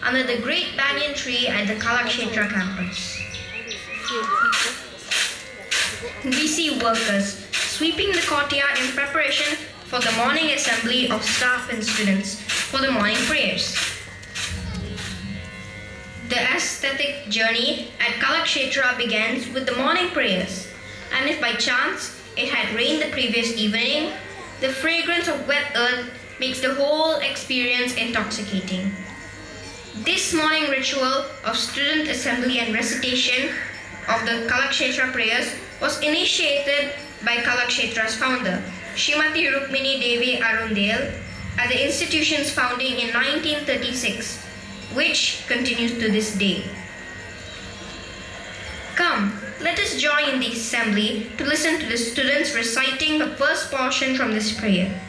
under the great banyan tree at the Kalakshetra campus. We see workers sweeping the courtyard in preparation for the morning assembly of staff and students for the morning prayers. The aesthetic journey at Kalakshetra begins with the morning prayers, and if by chance it had rained the previous evening, the fragrance of wet earth makes the whole experience intoxicating. This morning ritual of student assembly and recitation of the Kalakshetra prayers was initiated by Kalakshetra's founder, Srimati Rukmini Devi Arundale, at the institution's founding in 1936, which continues to this day. Come, let us join in the assembly to listen to the students reciting the first portion from this prayer.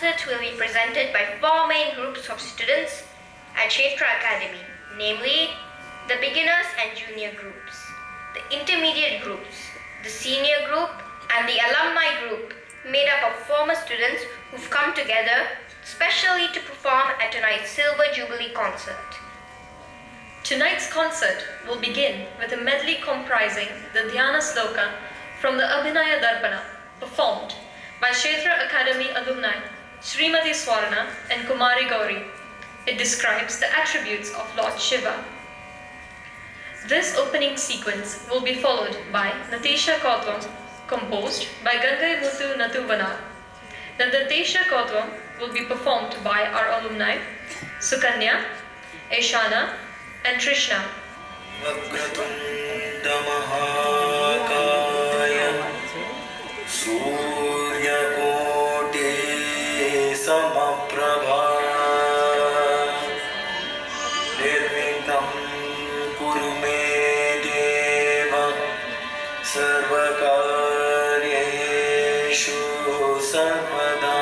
concert will be presented by four main groups of students at Kshetra Academy, namely the beginners and junior groups, the intermediate groups, the senior group, and the alumni group made up of former students who've come together specially to perform at tonight's Silver Jubilee concert. Tonight's concert will begin with a medley comprising the Dhyana Sloka from the Abhinaya Darpana, performed by Kshetra Academy alumni Srimati Swarna and Kumari Gauri. It describes the attributes of Lord Shiva. This opening sequence will be followed by Natisha Kautvam, composed by Gangai Muthu Natuvana. The Natisha Kautvam will be performed by our alumni Sukanya, Aishana, and Trishna. Vakratunda Mahakaya Suryakote Samaprabha Nirvighnan Kuru Me Deva Sarvakaryeshu Sarvada.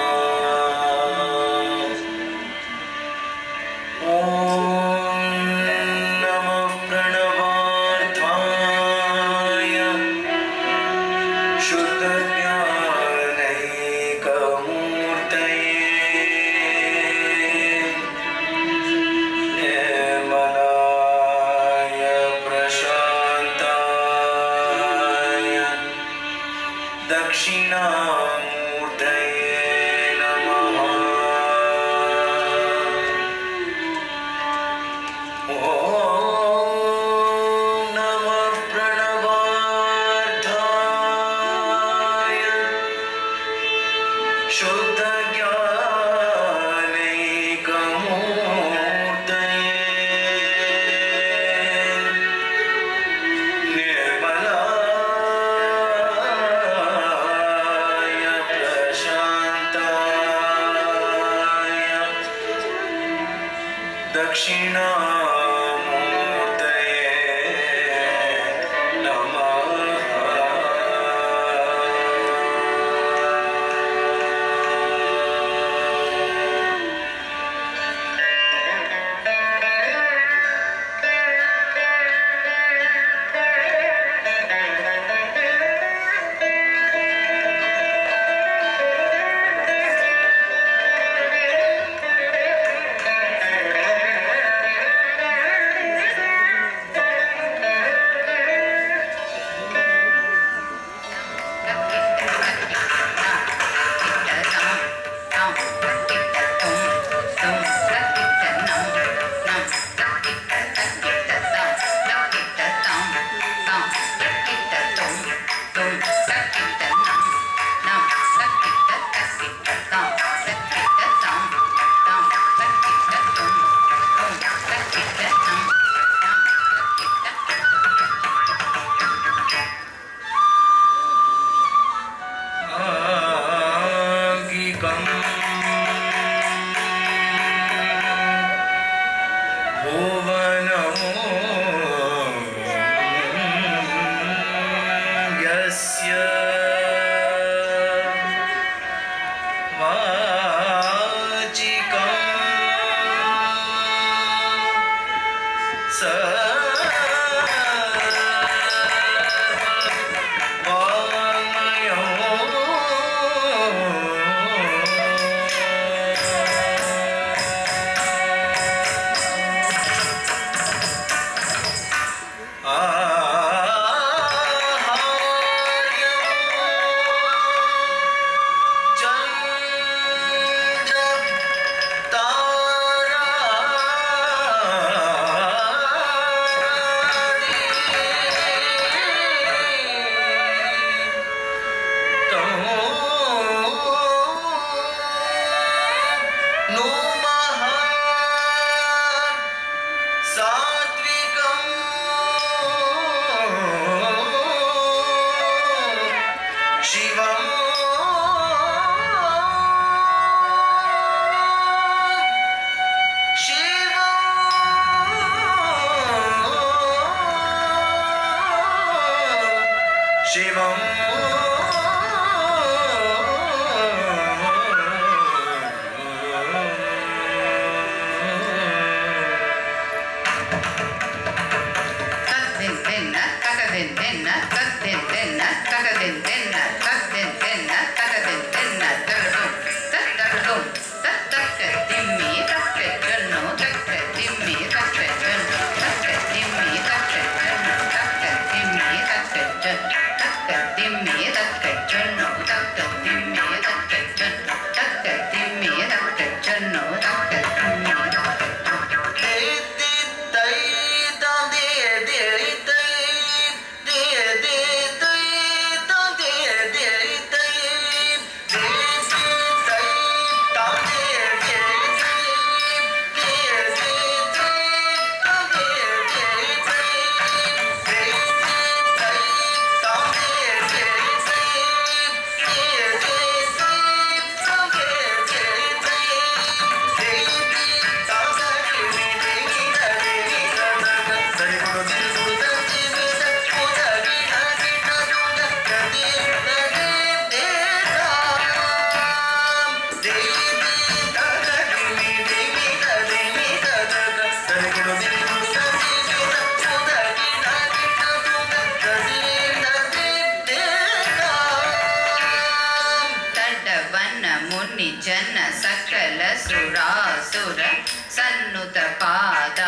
ಸನ್ನುತ ಪಾದ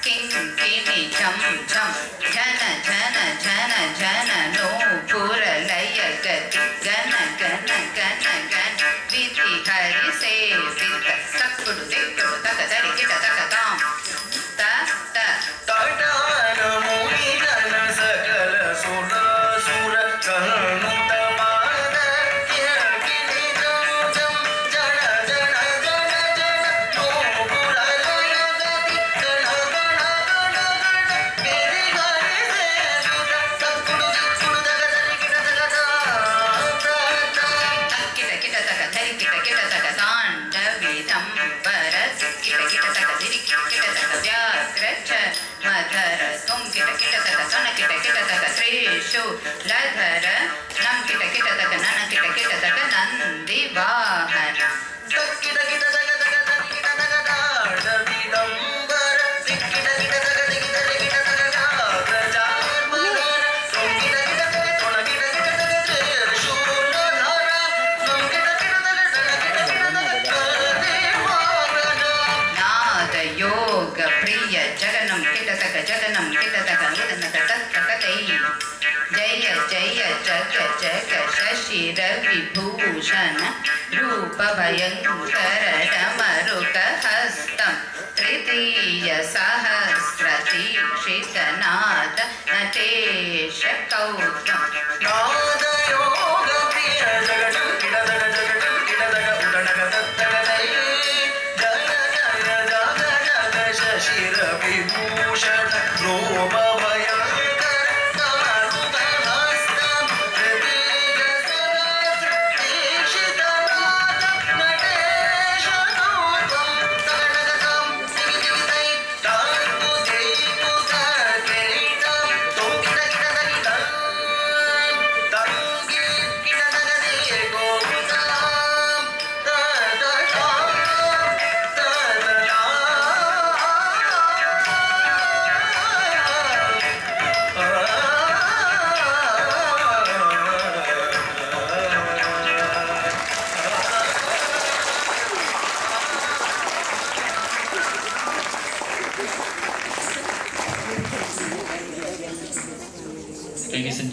ಕಿಂಕಿಣಿ ಛಂ ಛಂ ಝನ ಝನ ಝನ ಝನ ನೂಪುರ ಲಯ ಗತಿ ಗನ ಗನ ಗನ ಗನ ವಿಧಿ ಹರಿ ಸೇವಿತ ತಕ್ಕುಡು ದಿಕ್ಕುಡು ತಕ ತರಿ ಕಿಟ ತಕ ತಾಂ ತ ತ ತಟಾನ ಮುನಿಗಣ ಸಕಲ ಸುರ ಸುರ ಕರ್ಣುತ ಪಾದ ಕಿಣಕಿಣಿ ಜಂ ಜಂ ಜನ ಜನ ಜನ ಜನ ನೋಪುರ ಲಯ ಗತಿ ಗಣ ಗಣ ಗಣ ಗಣ ಗಿರಿ ಗರಿ ಸೇವಿತ ತಕ್ಕುಡು ದಿಕ್ಕುಡು ತಕ ತರಿ ಕಿಟ ತಕ ಕಿಟ ಕಿಟ ತಕ ಧರಿ ಕಿಟ ಕಿಟ ತಕ ತಾಂಡವಿದಂಬರ ಕಿಟ ಕಿಟ ತಕ ಧಿರಿ ಕಿಟ ತಕ ವ್ಯಾಘ್ರ ಚ ಮಧರ ತುಂ ಕಿಟ ಕಿಟ ತಕ ಸನ ಕಿಟ ಕಿಟ ತಕ ತ್ರಿಶು ಲಧರ ನಂ ಕಿಟ ಕಿಟ ತಕ ನನ ಕಿಟ ಕಿಟ ತಕ ನಂದಿ ವಾಹನ ತಕ್ಕಿಟ ಕಿಟ ತಕ ತಕ ತರಿ ಕಿಟ ತಕ ತಾಡವಿದಂಬರ ದಿಕ್ಕಿಟ ಕಿಟ ತಕ ದಿಗಿ ತರಿ ಕಿಟ ತಕ ವ್ಯಾಘ್ರ ಚಾರ್ಮಧರ ತುಂ ಕಿಟ ಕಿಟ ತಕ ತೊಣ ಕಿಟ ಕಿಟ ತಕ ತ್ರಿಶೂಲಧರ ತುಂ ಕಿಟ ಕಿಟ ತಕ ತಕ ಕಿಟ ಕಿಟ ತಕ ದೇವಾಗಣ ನಾದ ಯೋಗ ಪ್ರಿಯ ಜಗನಂ ಕಿಟ ತಕ ಜಗನಂ ಕಿಟ ತಕ ನಿಧನ ತಕ್ಕ ತೈ ಜಯ ಜಯ ಜಗ ಜಗ ಶಶಿ ರವಿ ಭೂಷಣ ರೂಪ ಭಯಂಕರ ಡಮರುಕ ಹಸ್ತಂ ತೃತೀಯ ಸಹಸ್ರ ದೀಕ್ಷಿತನಾದ ನಟೇಶ ಕೌತಂ ನಾದ ಯೋಗ ಪ್ರಿಯ ಜಗಟಂ ಕಿಡದಗ ಜಗಟಂ ಕಿಡದಗ ಉಡಣಗ ದತ್ತಗ ತೈ ಜಯ ಜಯ ಜಗ ಜಗ ಶಶಿರ ವಿಭೂಷಣ ರೂಪ ಭಯಂಕರ ಕಮರುಗ ಹಸ್ತಂ ತೃತೀಯ ಸಹಸ್ರ ದೀಕ್ಷಿತನಾದ ನಟೇಶ ಕೌತಂ ತಗಡಗತಂ ದಿಗಿ ದಿಗಿ ತೈ ತಾಕು ದೇಕು ಕಿರೀಟಂ ತುಂ ಕಿಟ ಕಿಟ ತಗಿಟಂ ತಂಗಿ ಕಿಟ ತಗದಿ ಗೋಪುತಾಂ ತದತಾಂ Ladies and